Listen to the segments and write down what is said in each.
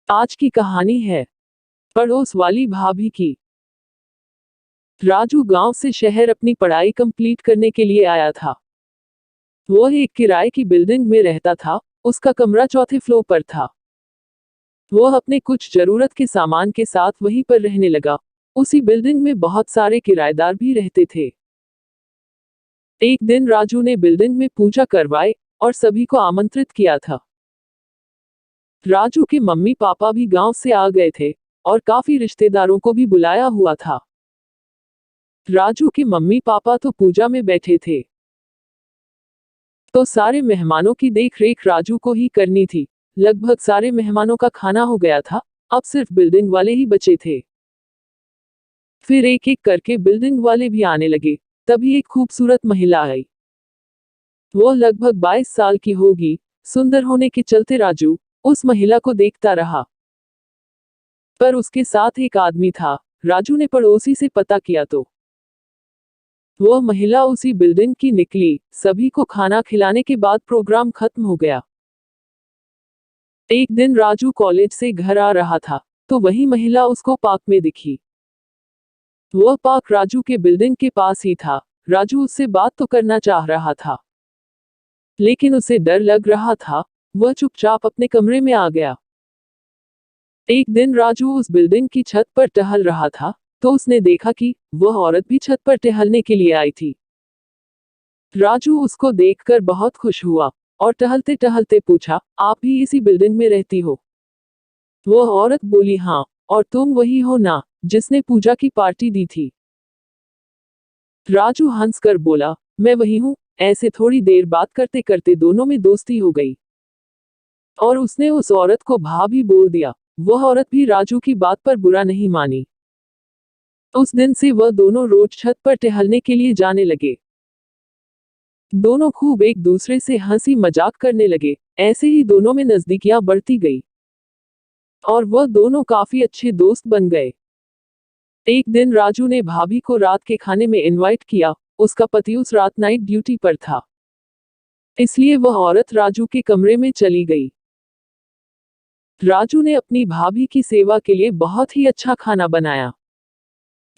आज की कहानी है पड़ोस वाली भाभी की। राजू गांव से शहर अपनी पढ़ाई कंप्लीट करने के लिए आया था। वो एक किराए की बिल्डिंग में रहता था। उसका कमरा चौथे फ्लोर पर था। वो अपने कुछ जरूरत के सामान के साथ वहीं पर रहने लगा। उसी बिल्डिंग में बहुत सारे किराएदार भी रहते थे। एक दिन राजू ने बिल्डिंग में पूजा करवाई और सभी को आमंत्रित किया था। राजू के मम्मी पापा भी गांव से आ गए थे और काफी रिश्तेदारों को भी बुलाया हुआ था। राजू के मम्मी पापा तो पूजा में बैठे थे, तो सारे मेहमानों की देख रेख राजू को ही करनी थी। लगभग सारे मेहमानों का खाना हो गया था। अब सिर्फ बिल्डिंग वाले ही बचे थे। फिर एक एक करके बिल्डिंग वाले भी आने लगे। तभी एक खूबसूरत महिला आई। वो लगभग 22 साल की होगी। सुंदर होने के चलते राजू उस महिला को देखता रहा, पर उसके साथ एक आदमी था। राजू ने पड़ोसी से पता किया तो वह महिला उसी बिल्डिंग की निकली। सभी को खाना खिलाने के बाद प्रोग्राम खत्म हो गया। एक दिन राजू कॉलेज से घर आ रहा था, तो वही महिला उसको पार्क में दिखी। वह पार्क राजू के बिल्डिंग के पास ही था। राजू उससे बात तो करना चाह रहा था, लेकिन उसे डर लग रहा था। वह चुपचाप अपने कमरे में आ गया। एक दिन राजू उस बिल्डिंग की छत पर टहल रहा था, तो उसने देखा कि वह औरत भी छत पर टहलने के लिए आई थी। राजू उसको देखकर बहुत खुश हुआ और टहलते टहलते पूछा, आप भी इसी बिल्डिंग में रहती हो? वह औरत बोली, हाँ। और तुम वही हो ना, जिसने पूजा की पार्टी दी थी? राजू हंसकर बोला, मैं वही हूँ। ऐसे थोड़ी देर बात करते करते दोनों में दोस्ती हो गई और उसने उस औरत को भाभी बोल दिया। वह औरत भी राजू की बात पर बुरा नहीं मानी। उस दिन से वह दोनों रोज छत पर टहलने के लिए जाने लगे। दोनों खूब एक दूसरे से हंसी मजाक करने लगे। ऐसे ही दोनों में नजदीकियां बढ़ती गई और वह दोनों काफी अच्छे दोस्त बन गए। एक दिन राजू ने भाभी को रात के खाने में इनवाइट किया। उसका पति उस रात नाइट ड्यूटी पर था, इसलिए वह औरत राजू के कमरे में चली गई। राजू ने अपनी भाभी की सेवा के लिए बहुत ही अच्छा खाना बनाया।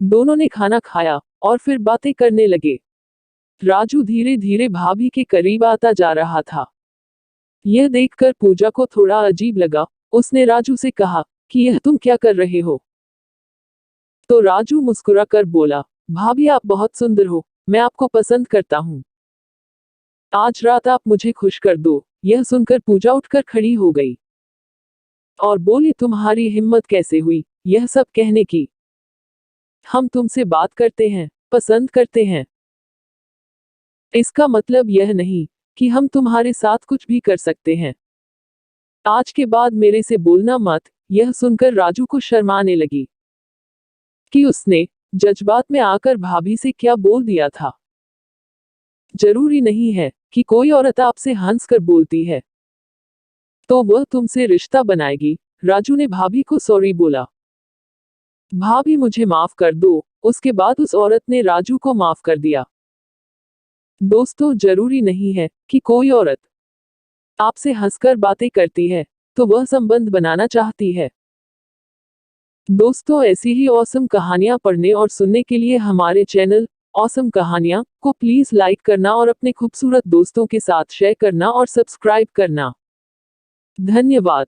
दोनों ने खाना खाया और फिर बातें करने लगे। राजू धीरे धीरे भाभी के करीब आता जा रहा था। यह देखकर पूजा को थोड़ा अजीब लगा। उसने राजू से कहा कि यह तुम क्या कर रहे हो? तो राजू मुस्कुराकर बोला, भाभी आप बहुत सुंदर हो, मैं आपको पसंद करता हूँ। आज रात आप मुझे खुश कर दो। यह सुनकर पूजा उठकर खड़ी हो गई और बोली, तुम्हारी हिम्मत कैसे हुई यह सब कहने की? हम तुमसे बात करते हैं, पसंद करते हैं। इसका मतलब यह नहीं कि हम तुम्हारे साथ कुछ भी कर सकते हैं। आज के बाद मेरे से बोलना मत। यह सुनकर राजू को शर्माने लगी कि उसने जज्बात में आकर भाभी से क्या बोल दिया था। जरूरी नहीं है कि कोई औरत आपसे हंसकर बोलती है तो वह तुमसे रिश्ता बनाएगी। राजू ने भाभी को सॉरी बोला, भाभी मुझे माफ कर दो। उसके बाद उस औरत ने राजू को माफ कर दिया। दोस्तों, जरूरी नहीं है कि कोई औरत आपसे हंसकर बातें करती है तो वह संबंध बनाना चाहती है। दोस्तों, ऐसी ही ऑसम कहानियां पढ़ने और सुनने के लिए हमारे चैनल ऑसम कहानियां को प्लीज लाइक करना और अपने खूबसूरत दोस्तों के साथ शेयर करना और सब्सक्राइब करना। धन्यवाद।